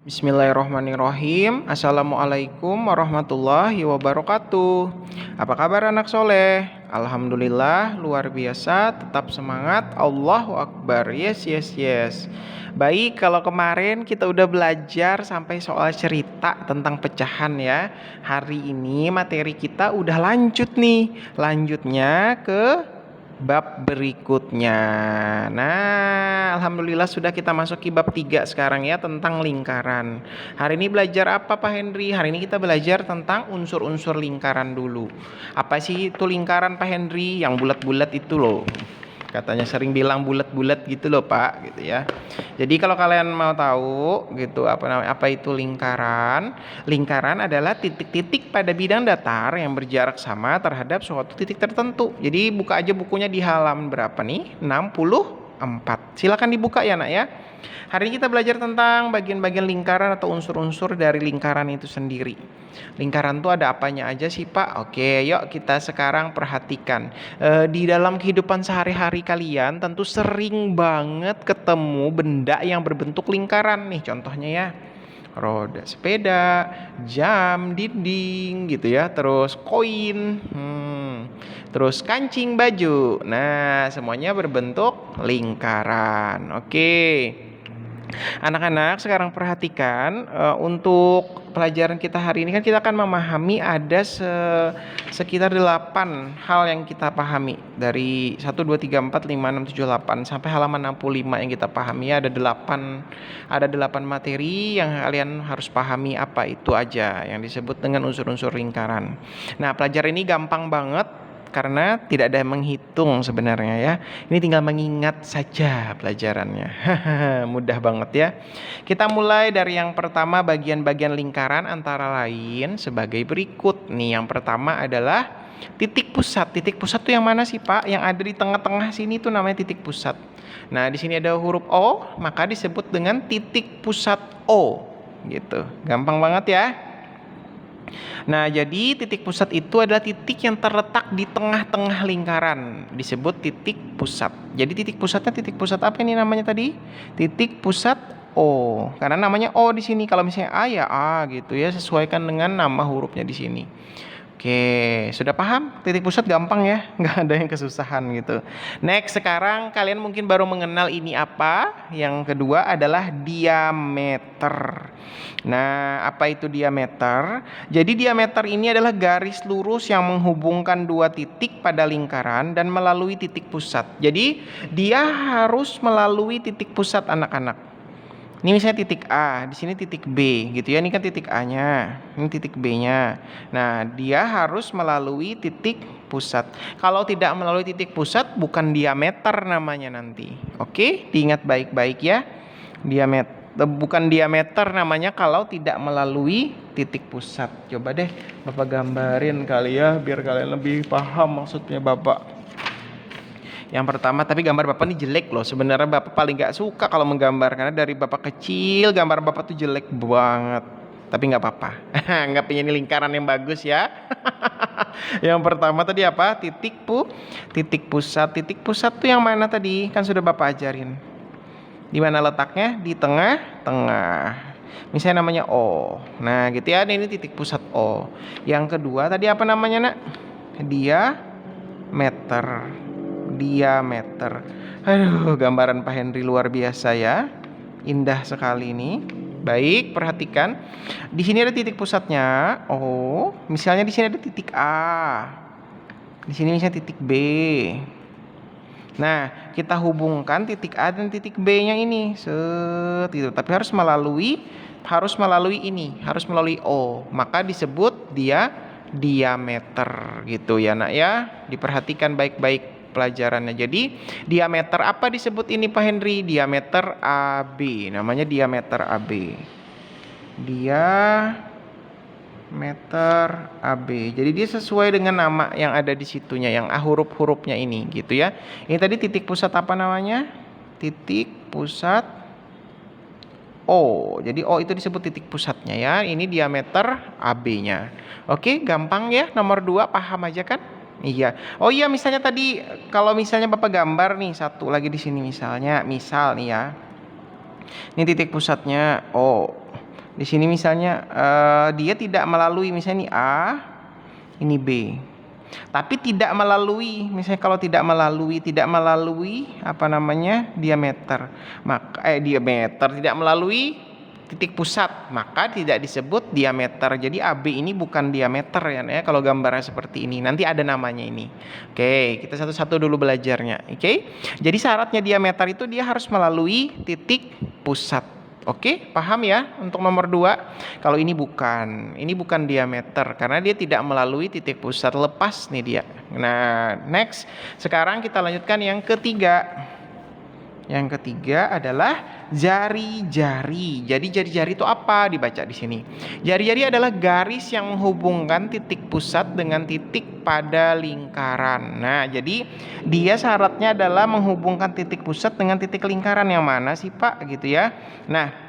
Bismillahirrahmanirrahim. Assalamualaikum warahmatullahi wabarakatuh. Apa kabar anak soleh? Alhamdulillah luar biasa. Tetap semangat. Allahu Akbar. Yes, yes, yes. Baik, kalau kemarin kita udah belajar sampai soal cerita tentang pecahan ya. Hari ini materi kita udah lanjut nih. Lanjutnya ke bab berikutnya. Nah, alhamdulillah sudah kita masuk ke bab 3 sekarang ya, tentang lingkaran. Hari ini belajar apa Pak Henry? Hari ini kita belajar tentang unsur-unsur lingkaran dulu. Apa sih itu lingkaran Pak Henry? Yang bulat-bulat itu loh. Katanya sering bilang bulat-bulat gitu loh Pak, gitu ya. Jadi kalau kalian mau tahu gitu apa itu lingkaran? Lingkaran adalah titik-titik pada bidang datar yang berjarak sama terhadap suatu titik tertentu. Jadi buka aja bukunya di halaman berapa nih? 64. Silakan dibuka ya Nak ya. Hari ini kita belajar tentang bagian-bagian lingkaran atau unsur-unsur dari lingkaran itu sendiri. Lingkaran itu ada apanya aja sih Pak? Oke, yuk kita sekarang perhatikan. Di dalam kehidupan sehari-hari kalian tentu sering banget ketemu benda yang berbentuk lingkaran nih. Contohnya ya, roda sepeda, jam, dinding gitu ya, terus koin, terus kancing baju. Nah, semuanya berbentuk lingkaran. Oke. Anak-anak sekarang perhatikan, untuk pelajaran kita hari ini kan kita akan memahami ada sekitar 8 hal yang kita pahami. Dari 1, 2, 3, 4, 5, 6, 7, 8 sampai halaman 65 yang kita pahami ada 8 materi yang kalian harus pahami apa itu aja yang disebut dengan unsur-unsur lingkaran. Nah, pelajaran ini gampang banget karena tidak ada menghitung sebenarnya ya. Ini tinggal mengingat saja pelajarannya. Mudah banget ya. Kita mulai dari yang pertama, bagian-bagian lingkaran antara lain sebagai berikut. Nih, yang pertama adalah titik pusat. Titik pusat tuh yang mana sih Pak? Yang ada di tengah-tengah sini tuh namanya titik pusat. Nah, di sini ada huruf O, maka disebut dengan titik pusat O. Gitu. Gampang banget ya. Nah, jadi titik pusat itu adalah titik yang terletak di tengah-tengah lingkaran, disebut titik pusat. Jadi titik pusatnya titik pusat apa ini namanya tadi? Titik pusat O. Karena namanya O di sini. Kalau misalnya A ya A gitu ya, sesuaikan dengan nama hurufnya di sini. Oke, sudah paham? Titik pusat gampang ya, nggak ada yang kesusahan gitu. Next, sekarang kalian mungkin baru mengenal ini apa. Yang kedua adalah diameter. Nah, apa itu diameter? Jadi diameter ini adalah garis lurus yang menghubungkan dua titik pada lingkaran dan melalui titik pusat. Jadi dia harus melalui titik pusat anak-anak. Ini misalnya titik A, di sini titik B gitu ya. Ini kan titik A-nya, ini titik B-nya. Nah, dia harus melalui titik pusat. Kalau tidak melalui titik pusat bukan diameter namanya nanti. Oke, diingat baik-baik ya. Bukan diameter namanya kalau tidak melalui titik pusat. Coba deh Bapak gambarin kali ya biar kalian lebih paham maksudnya Bapak. Yang pertama, tapi gambar Bapak ini jelek loh. Sebenarnya Bapak paling gak suka kalau menggambar, karena dari Bapak kecil gambar Bapak tuh jelek banget. Tapi gak apa-apa. Nggak punya ini lingkaran yang bagus ya. Yang pertama tadi apa? Titik pusat. Titik pusat tuh yang mana tadi? Kan sudah Bapak ajarin. Di mana letaknya? Di tengah-tengah. Misalnya namanya O. Nah gitu ya, ini titik pusat O. Yang kedua tadi apa namanya nak? Diameter. Aduh, gambaran Pak Henry luar biasa ya. Indah sekali ini. Baik, perhatikan. Di sini ada titik pusatnya. Oh, misalnya di sini ada titik A. Di sini misalnya titik B. Nah, kita hubungkan titik A dan titik B-nya ini. Set itu. Tapi harus melalui ini, harus melalui O. Maka disebut dia diameter gitu ya, Nak ya. Diperhatikan baik-baik pelajarannya. Jadi diameter apa disebut ini Pak Henry? Diameter AB. Namanya diameter AB. Diameter AB. Jadi dia sesuai dengan nama yang ada di situnya, yang huruf-hurufnya ini gitu ya. Ini tadi titik pusat apa namanya? Titik pusat O. Jadi O itu disebut titik pusatnya ya. Ini diameter AB-nya. Oke, gampang ya. Nomor 2 paham aja kan? Iya. Oh iya, misalnya tadi kalau misalnya Bapak gambar nih satu lagi di sini misal nih ya. Ini titik pusatnya O. Di sini misalnya dia tidak melalui, misalnya ini A, ini B. Tapi tidak melalui, misalnya kalau tidak melalui apa namanya? Diameter. Maka diameter tidak melalui titik pusat, maka tidak disebut diameter. Jadi AB ini bukan diameter ya, kalau gambarnya seperti ini. Nanti ada namanya ini. Oke, kita satu-satu dulu belajarnya. Oke. Jadi syaratnya diameter itu dia harus melalui titik pusat. Oke, paham ya untuk nomor 2? Kalau ini bukan diameter karena dia tidak melalui titik pusat, lepas nih dia. Nah, next. Sekarang kita lanjutkan yang ketiga. Yang ketiga adalah jari-jari. Jadi jari-jari itu apa? Dibaca di sini. Jari-jari adalah garis yang menghubungkan titik pusat dengan titik pada lingkaran. Nah, jadi dia syaratnya adalah menghubungkan titik pusat dengan titik lingkaran. Yang mana sih, Pak? Gitu ya. Nah,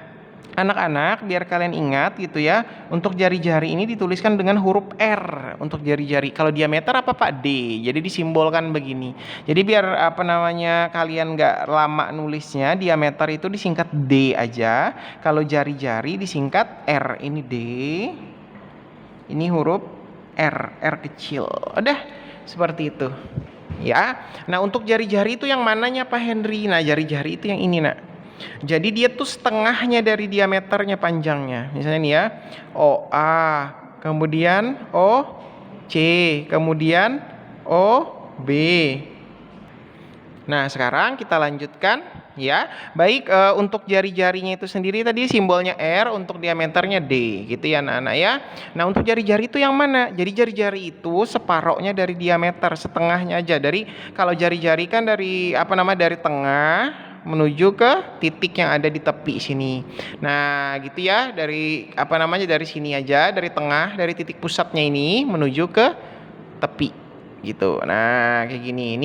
anak-anak, biar kalian ingat gitu ya, untuk jari-jari ini dituliskan dengan huruf R untuk jari-jari. Kalau diameter apa Pak? D. Jadi disimbolkan begini. Jadi biar apa namanya kalian nggak lama nulisnya, diameter itu disingkat D aja. Kalau jari-jari disingkat R. Ini D. Ini huruf R kecil. Udah seperti itu. Ya. Nah, untuk jari-jari itu yang mananya Pak Henry? Nah, jari-jari itu yang ini, Nak. Jadi dia tuh setengahnya dari diameternya panjangnya. Misalnya nih ya, OA, kemudian OC, kemudian OB. Nah, sekarang kita lanjutkan ya. Baik, untuk jari-jarinya itu sendiri tadi simbolnya R, untuk diameternya D, gitu ya anak-anak ya. Nah, untuk jari-jari itu yang mana? Jadi jari-jari itu separohnya dari diameter, setengahnya aja. Dari kalau jari-jari kan dari dari tengah menuju ke titik yang ada di tepi sini. Nah, gitu ya, dari dari sini aja, dari tengah, dari titik pusatnya ini menuju ke tepi gitu. Nah, kayak gini.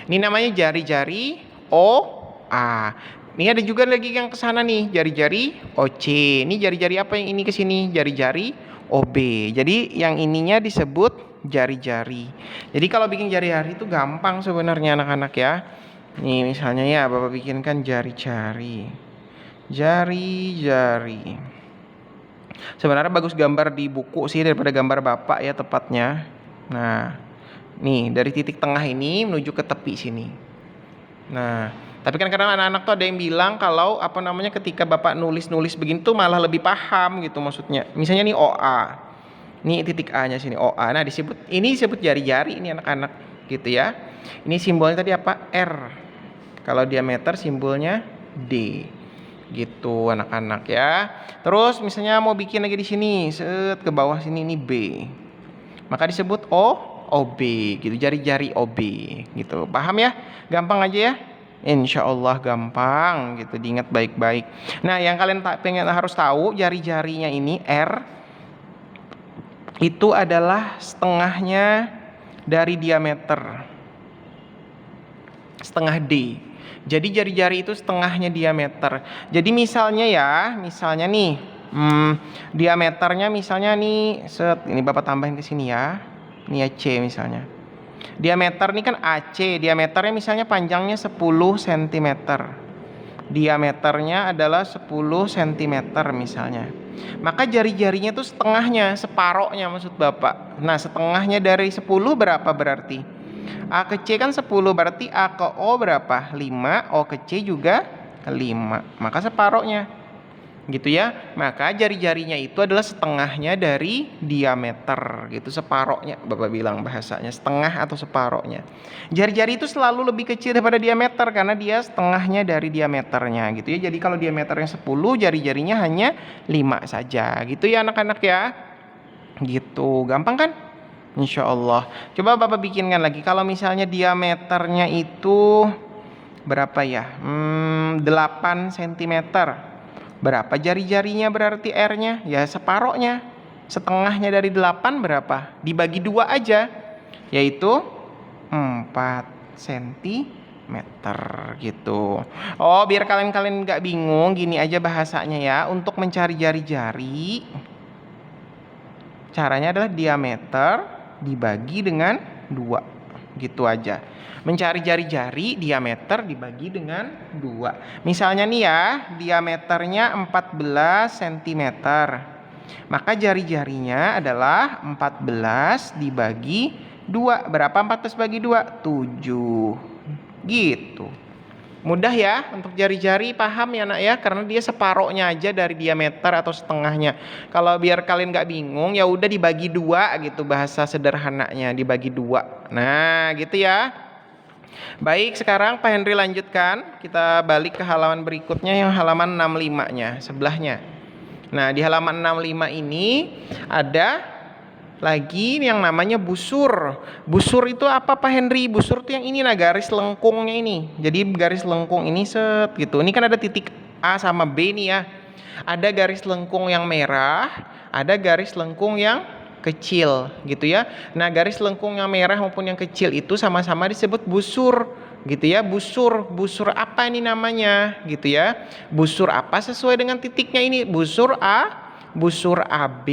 Ini namanya jari-jari OA. Ini ada juga lagi yang ke sana nih, jari-jari OC. Ini jari-jari apa yang ini ke sini? Jari-jari OB. Jadi yang ininya disebut jari-jari. Jadi kalau bikin jari-jari itu gampang sebenarnya anak-anak ya. Nih misalnya ya, Bapak bikinkan jari-jari. Jari-jari. Sebenarnya bagus gambar di buku sih daripada gambar Bapak ya tepatnya. Nah, nih dari titik tengah ini menuju ke tepi sini. Nah, tapi kan kadang anak-anak tuh ada yang bilang kalau ketika Bapak nulis-nulis begini tuh malah lebih paham gitu maksudnya. Misalnya nih OA. Nih titik A-nya sini OA. Nah, ini disebut jari-jari ini anak-anak gitu ya. Ini simbolnya tadi apa? R. Kalau diameter simbolnya D. Gitu anak-anak ya. Terus misalnya mau bikin lagi di sini, set ke bawah sini ini B. Maka disebut OB gitu, jari-jari OB gitu. Paham ya? Gampang aja ya. Insya Allah gampang gitu, diingat baik-baik. Nah, yang kalian harus tahu, jari-jarinya ini R itu adalah setengahnya dari diameter, setengah D. Jadi jari-jari itu setengahnya diameter. Jadi misalnya nih, diameternya misalnya nih, ini Bapak tambahin ke sini ya. Ini ya C misalnya. Diameter ini kan AC, diameternya misalnya panjangnya 10 cm. Diameternya adalah 10 cm misalnya. Maka jari-jarinya itu setengahnya, separohnya maksud Bapak. Nah, setengahnya dari 10 berapa berarti? A ke C kan 10, berarti A ke O berapa? 5, O ke C juga 5. Maka separohnya. Gitu ya. Maka jari-jarinya itu adalah setengahnya dari diameter gitu, separohnya Bapak bilang bahasanya, setengah atau separohnya. Jari-jari itu selalu lebih kecil daripada diameter karena dia setengahnya dari diameternya gitu ya. Jadi kalau diameternya 10, jari-jarinya hanya 5 saja. Gitu ya anak-anak ya. Gitu. Gampang kan? Insya Allah. Coba Bapak bikinkan lagi. Kalau misalnya diameternya itu berapa ya? 8 cm. Berapa jari-jarinya berarti R-nya? Ya separohnya. Setengahnya dari 8 berapa? Dibagi 2 aja. Yaitu 4 cm gitu. Oh, biar kalian gak bingung, gini aja bahasanya ya. Untuk mencari jari-jari, caranya adalah diameter dibagi dengan 2 Gitu aja. Mencari jari-jari diameter dibagi dengan 2. Misalnya nih ya, diameternya 14 cm. Maka jari-jarinya adalah 14 dibagi 2. Berapa 14 bagi 2? 7. Gitu. Mudah ya untuk jari-jari, paham ya nak ya, karena dia separohnya aja dari diameter atau setengahnya. Kalau biar kalian nggak bingung ya udah dibagi 2 gitu, bahasa sederhananya dibagi 2. Nah gitu ya. Baik, sekarang Pak Henry lanjutkan. Kita balik ke halaman berikutnya yang halaman 65-nya sebelahnya. Nah di halaman 65 ini ada lagi yang namanya busur. Busur itu apa Pak Henry? Busur itu yang ini, nah garis lengkungnya ini. Jadi garis lengkung ini set gitu. Ini kan ada titik A sama B nih ya. Ada garis lengkung yang merah, ada garis lengkung yang kecil gitu ya. Nah garis lengkung yang merah maupun yang kecil itu sama-sama disebut busur gitu ya. Busur apa ini namanya gitu ya. Busur apa sesuai dengan titiknya ini? Busur AB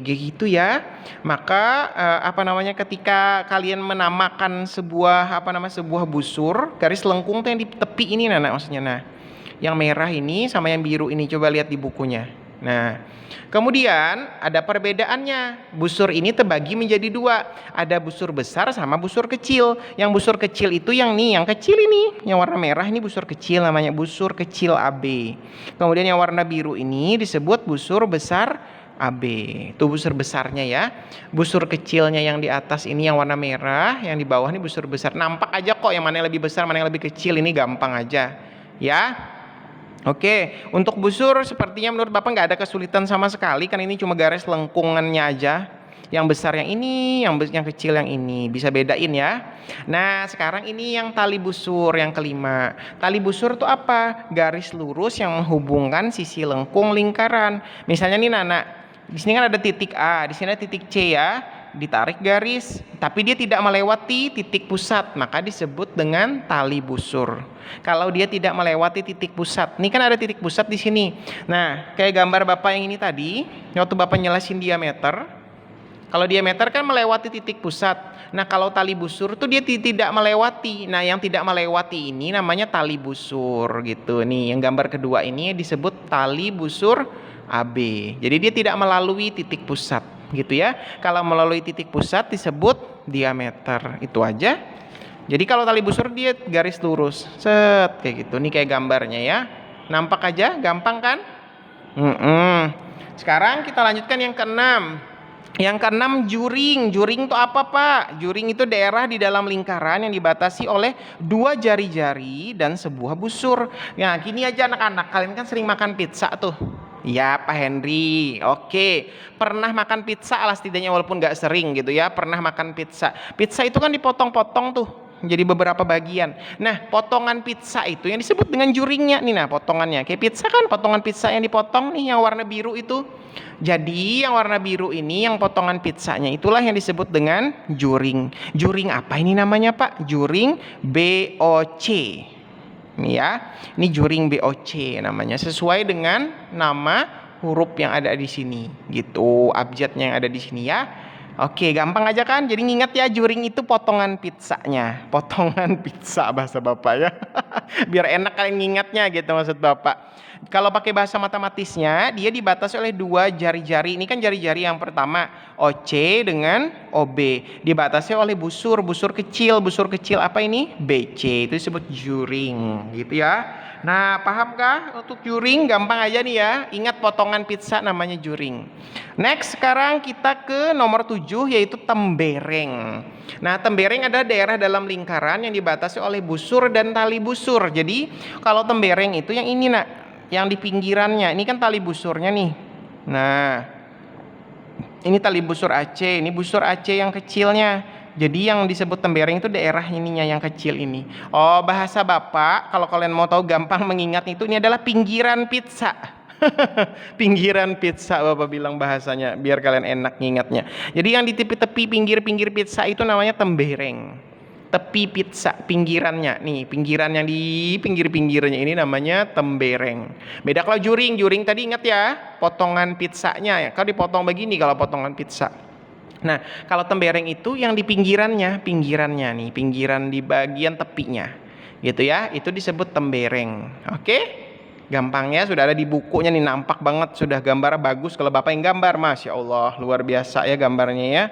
gitu ya. Maka ketika kalian menamakan sebuah busur, garis lengkung tuh yang di tepi ini maksudnya. Nah, yang merah ini sama yang biru ini coba lihat di bukunya. Nah, kemudian ada perbedaannya. Busur ini terbagi menjadi 2. Ada busur besar sama busur kecil. Yang busur kecil itu yang kecil ini, yang warna merah ini busur kecil, namanya busur kecil AB. Kemudian yang warna biru ini disebut busur besar AB. Itu busur besarnya ya. Busur kecilnya yang di atas ini yang warna merah, yang di bawah ini busur besar. Nampak aja kok yang mana yang lebih besar, mana yang lebih kecil, ini gampang aja. Ya. Oke, untuk busur sepertinya menurut Bapak nggak ada kesulitan sama sekali, kan ini cuma garis lengkungannya aja. Yang besar yang ini, yang kecil yang ini, bisa bedain ya. Nah sekarang ini yang tali busur yang kelima. Tali busur itu apa? Garis lurus yang menghubungkan sisi lengkung lingkaran. Misalnya nih Nana, di sini kan ada titik A, di sini ada titik C ya. Ditarik garis, tapi dia tidak melewati titik pusat, maka disebut dengan tali busur. Kalau dia tidak melewati titik pusat, ini kan ada titik pusat di sini. Nah, kayak gambar Bapak yang ini tadi, waktu Bapak nyelesin diameter, kalau diameter kan melewati titik pusat. Nah, kalau tali busur tuh dia tidak melewati. Nah, yang tidak melewati ini namanya tali busur gitu. Nih, yang gambar kedua ini disebut tali busur AB. Jadi dia tidak melalui titik pusat gitu ya. Kalau melalui titik pusat disebut diameter. Itu aja. Jadi kalau tali busur dia garis lurus. Set kayak gitu. Nih kayak gambarnya ya. Nampak aja, gampang kan? Sekarang kita lanjutkan yang keenam. Yang keenam juring. Juring itu apa Pak? Juring itu daerah di dalam lingkaran yang dibatasi oleh 2 jari-jari dan sebuah busur. Nah gini aja anak-anak, kalian kan sering makan pizza tuh. Ya Pak Henry, oke. Pernah makan pizza lah setidaknya walaupun gak sering gitu ya. Pernah makan pizza. Pizza itu kan dipotong-potong tuh jadi beberapa bagian. Nah potongan pizza itu yang disebut dengan juringnya nih. Nah potongannya kayak pizza kan, potongan pizza yang dipotong nih yang warna biru itu. Jadi yang warna biru ini yang potongan pizzanya itulah yang disebut dengan juring. Juring apa ini namanya Pak? Juring BOC. Nih ya, ini juring BOC namanya, sesuai dengan nama huruf yang ada di sini gitu, abjadnya yang ada di sini ya. Oke, gampang aja kan? Jadi ingat ya, juring itu potongan pizzanya. Potongan pizza bahasa Bapak ya. Biar enak kalian ngingatnya gitu maksud Bapak. Kalau pakai bahasa matematisnya, dia dibatasi oleh 2 jari-jari. Ini kan jari-jari yang pertama, OC dengan OB. Dibatasi oleh busur kecil. Busur kecil apa ini? BC. Itu disebut juring gitu ya. Nah, pahamkah untuk juring? Gampang aja nih ya. Ingat potongan pizza namanya juring. Next, sekarang kita ke nomor 7 yaitu tembereng. Nah, tembereng adalah daerah dalam lingkaran yang dibatasi oleh busur dan tali busur. Jadi, kalau tembereng itu yang ini nak, yang di pinggirannya. Ini kan tali busurnya nih. Nah, ini tali busur AC, ini busur AC yang kecilnya. Jadi yang disebut tembereng itu daerah ininya yang kecil ini. Oh, bahasa Bapak kalau kalian mau tahu gampang mengingat itu, ini adalah pinggiran pizza. Pinggiran pizza Bapak bilang bahasanya biar kalian enak ngingatnya. Jadi yang di tepi-tepi pinggir-pinggir pizza itu namanya tembereng. Tepi pizza pinggirannya nih, pinggiran yang di pinggir-pinggirnya ini namanya tembereng. Beda kalau juring tadi ingat ya, potongan pizzanya ya. Kalau dipotong begini kalau potongan pizza. Nah, kalau tembereng itu yang di pinggirannya nih, pinggiran di bagian tepinya, gitu ya, itu disebut tembereng. Oke? Gampangnya sudah ada di bukunya nih, nampak banget, sudah gambarnya bagus. Kalau Bapak yang gambar, Masya Allah, luar biasa ya gambarnya ya.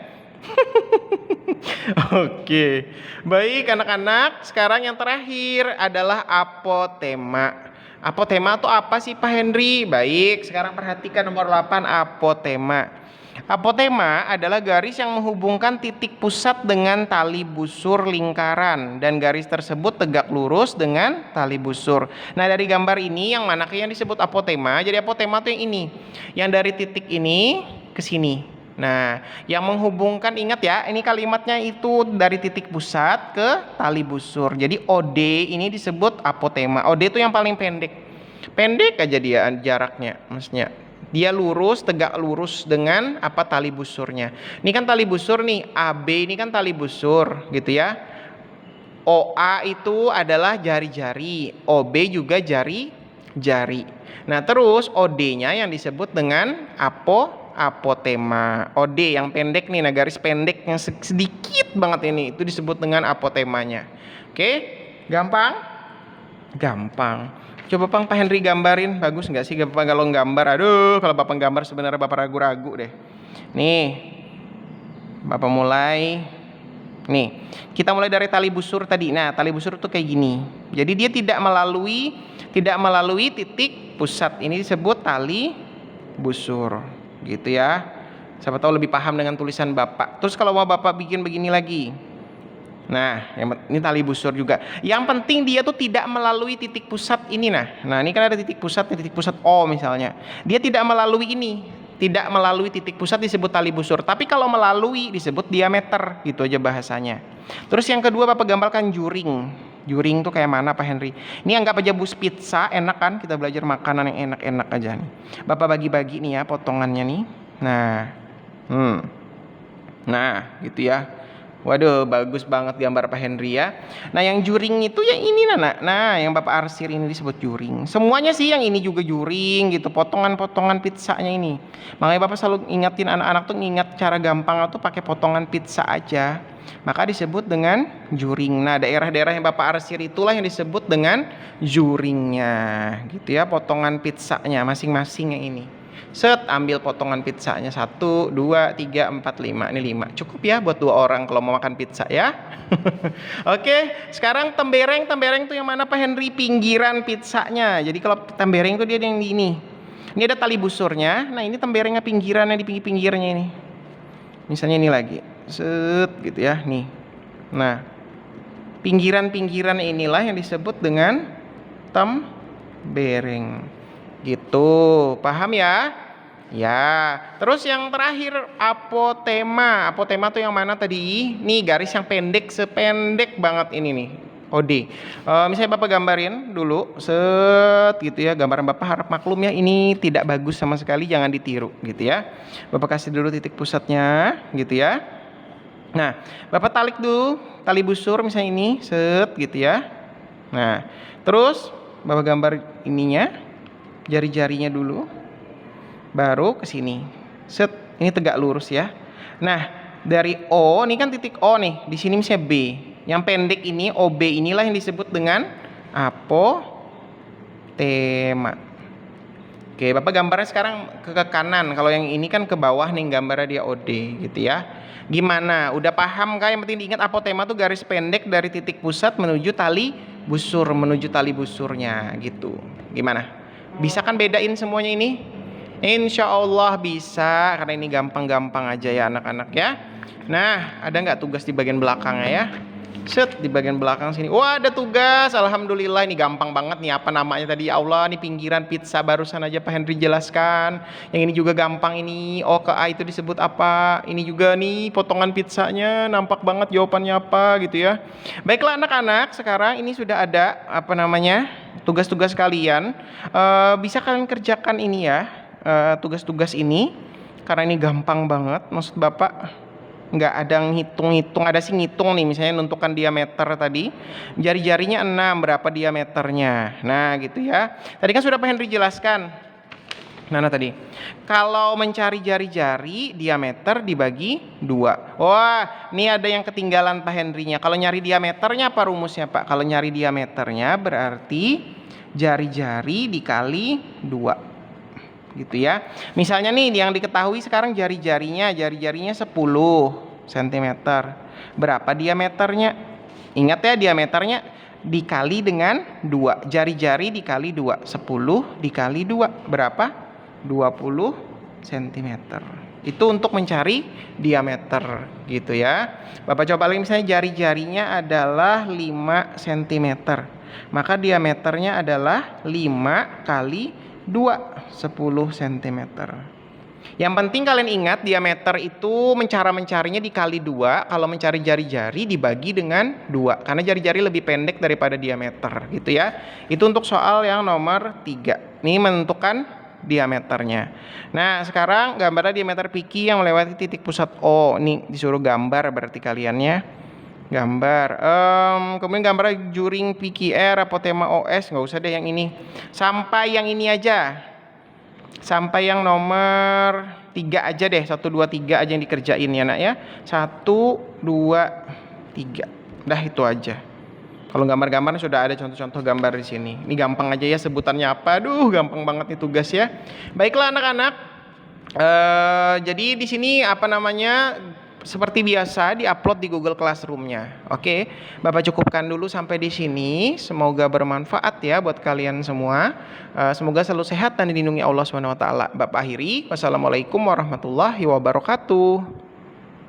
Oke, baik anak-anak, sekarang yang terakhir adalah apotema. Apotema itu apa sih Pak Henry? Baik, sekarang perhatikan nomor 8, apotema. Apotema adalah garis yang menghubungkan titik pusat dengan tali busur lingkaran, dan garis tersebut tegak lurus dengan tali busur. Nah, dari gambar ini yang mana yang disebut apotema? Jadi apotema itu yang ini, yang dari titik ini ke sini. Nah, yang menghubungkan, ingat ya, ini kalimatnya itu dari titik pusat ke tali busur. Jadi OD ini disebut apotema. OD itu yang paling pendek. Pendek aja dia jaraknya, maksudnya. Dia lurus, tegak lurus dengan apa, tali busurnya. Ini kan tali busur nih, AB ini kan tali busur, gitu ya. OA itu adalah jari-jari, OB juga jari-jari. Nah, terus OD-nya yang disebut dengan apotema. OD yang pendek nih, nah garis pendek yang sedikit banget ini, itu disebut dengan apotemanya. Oke, gampang? Gampang. Coba Pak Henry gambarin, bagus nggak sih Bapak kalau gambar? Aduh, kalau Bapak gambar sebenarnya Bapak ragu-ragu deh. Nih, Bapak mulai. Nih, kita mulai dari tali busur tadi. Nah, tali busur tuh kayak gini. Jadi dia tidak melalui titik pusat. Ini disebut tali busur, gitu ya. Siapa tahu lebih paham dengan tulisan Bapak. Terus kalau mau Bapak bikin begini lagi. Nah, ini tali busur juga. Yang penting dia tuh tidak melalui titik pusat ini. Nah ini kan ada titik pusat O misalnya. Dia tidak melalui ini, tidak melalui titik pusat disebut tali busur. Tapi kalau melalui disebut diameter, gitu aja bahasanya. Terus yang kedua Bapak gambarkan juring. Juring tuh kayak mana Pak Henry? Ini anggap aja bus pizza, enak kan? Kita belajar makanan yang enak-enak aja nih. Bapak bagi-bagi nih ya potongannya nih. Nah, gitu ya. Waduh, bagus banget gambar Pak Henry ya. Nah, yang juring itu yang ini Nah, yang Bapak arsir ini disebut juring. Semuanya sih yang ini juga juring gitu, potongan-potongan pizzanya ini. Makanya Bapak selalu ingatin anak-anak tuh ngingat cara gampang tuh pakai potongan pizza aja. Maka disebut dengan juring. Nah, daerah-daerah yang Bapak arsir itulah yang disebut dengan juringnya. Gitu ya, potongan pizzanya masing-masing yang ini. Set, ambil potongan pizzanya 1, 2, 3, 4, 5. Ini 5. Cukup ya buat 2 orang kalau mau makan pizza ya. Oke, sekarang tembereng tuh yang mana Pak Henry? Pinggiran pizzanya. Jadi kalau tembereng tuh dia yang di ini. Ini ada tali busurnya. Nah, ini temberengnya pinggirannya di pinggir-pinggirnya ini. Misalnya ini lagi. Set, gitu ya, nih. Nah, pinggiran-pinggiran inilah yang disebut dengan tembereng. Gitu. Paham ya? Ya, terus yang terakhir apotema. Apotema tuh yang mana tadi? Nih garis yang pendek, sependek banget ini nih, OD. Misalnya Bapak gambarin dulu, set gitu ya. Gambaran Bapak harap maklum ya, ini tidak bagus sama sekali, jangan ditiru gitu ya. Bapak kasih dulu titik pusatnya gitu ya. Nah, Bapak tarik dulu tali busur misalnya ini, set gitu ya. Nah, terus Bapak gambar ininya, jari-jarinya dulu. Baru ke sini. Set, ini tegak lurus ya. Nah, dari O, ini kan titik O nih. Di sini misalnya B. Yang pendek ini OB inilah yang disebut dengan apotema. Oke, Bapak gambarnya sekarang ke kanan. Kalau yang ini kan ke bawah nih gambarnya dia OD gitu ya. Gimana? Udah paham kah? Yang penting diingat apotema tuh garis pendek dari titik pusat menuju tali busurnya gitu. Gimana? Bisa kan bedain semuanya ini? Insya Allah bisa, karena ini gampang-gampang aja ya anak-anak ya. Nah, ada nggak tugas di bagian belakangnya ya? Set, di bagian belakang sini. Wah, ada tugas. Alhamdulillah, ini gampang banget nih. Apa namanya tadi? Ya Allah, ini pinggiran pizza barusan aja Pak Henry jelaskan. Yang ini juga gampang ini. O ke A itu disebut apa? Ini juga nih potongan pizzanya. Nampak banget jawabannya apa gitu ya. Baiklah anak-anak, sekarang ini sudah ada apa namanya? Tugas-tugas kalian. Bisa kalian kerjakan ini ya. Tugas-tugas ini karena ini gampang banget. Maksud Bapak nggak ada ngitung-ngitung, ada sih ngitung nih, misalnya menentukan diameter tadi, jari-jarinya 6, berapa diameternya. Nah gitu ya, tadi kan sudah Pak Henry jelaskan. Mana tadi? Kalau mencari jari-jari, diameter dibagi 2. Wah, ini ada yang ketinggalan Pak Henry-nya. Kalau nyari diameternya apa rumusnya Pak? Kalau nyari diameternya berarti jari-jari dikali 2. Gitu ya. Misalnya nih yang diketahui sekarang jari-jarinya 10 cm. Berapa diameternya? Ingat ya, diameternya dikali dengan 2. Jari-jari dikali 2. 10 dikali 2 berapa? 20 cm. Itu untuk mencari diameter gitu ya. Bapak coba lagi, misalnya jari-jarinya adalah 5 cm. Maka diameternya adalah 5 kali 2, 10 cm. Yang penting kalian ingat, diameter itu mencarinya dikali 2. Kalau mencari jari-jari dibagi dengan 2. Karena jari-jari lebih pendek daripada diameter gitu ya. Itu untuk soal yang nomor 3. Ini menentukan diameternya. Nah, sekarang gambarnya diameter piki yang melewati titik pusat O. Nih disuruh gambar berarti kaliannya. Gambar. Kemudian gambar juring piki R, apotema OS. Nggak usah deh yang ini. Sampai yang ini aja. Sampai yang nomor 3 aja deh. 1, 2, 3 aja yang dikerjain ya nak ya. 1, 2, 3. Dah itu aja. Kalau gambar-gambar sudah ada contoh-contoh gambar di sini. Ini gampang aja ya sebutannya apa. Aduh, gampang banget nih tugas ya. Baiklah anak-anak. Jadi di sini seperti biasa diupload di Google Classroom-nya. Oke, Bapak cukupkan dulu sampai di sini. Semoga bermanfaat ya buat kalian semua. Semoga selalu sehat dan dilindungi Allah SWT. Bapak akhiri. Wassalamualaikum warahmatullahi wabarakatuh.